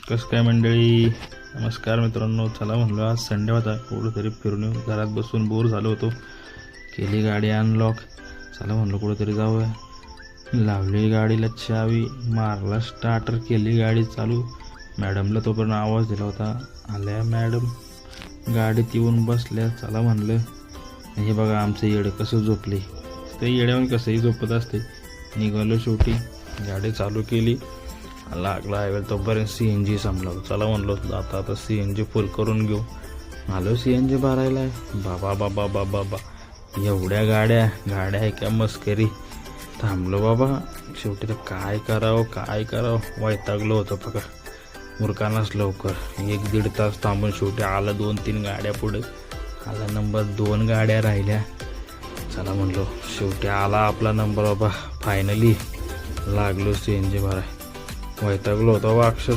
कसं काय मंडळी, नमस्कार मित्रांनो. चला म्हणलो आज संडे होता, कुठंतरी फिरून येऊ. घरात बसून बोर झालो होतो. केली गाडी अनलॉक. चला म्हणलो कुठंतरी जाऊया. लावली गाडीला चावी, मारला स्टार्टर, केली गाडी चालू. मॅडमला तोपर्यंत आवाज दिला होता, आल्या मॅडम. गाडीत येऊन बसल्या. चला म्हणलं. हे बघा आमचं येडं कसं झोपले. ते येड्यावर कसंही झोपत असते. निघालो शेवटी, गाडी चालू केली. लागला आहे तोपर्यंत CNG संपला. चला म्हणलो आता CNG फुल करून घेऊ. आलो CNG भरायला. बाबा बाबा बाबा बाबा, एवढ्या गाड्या आहे का मस्करी. थांबलो बाबा. शेवटी तर काय करावं वैतागलो होतं बघा. मूर्खानाच लवकर 1-1.5 तास थांबून शेवटी आलं. 2-3 गाड्या पुढे आला. नंबर 2 गाड्या राहिल्या. चला म्हणलो शेवटी आला आपला नंबर बाबा. फायनली लागलो CNG भराय. वैतागलो होता वा अक्षर.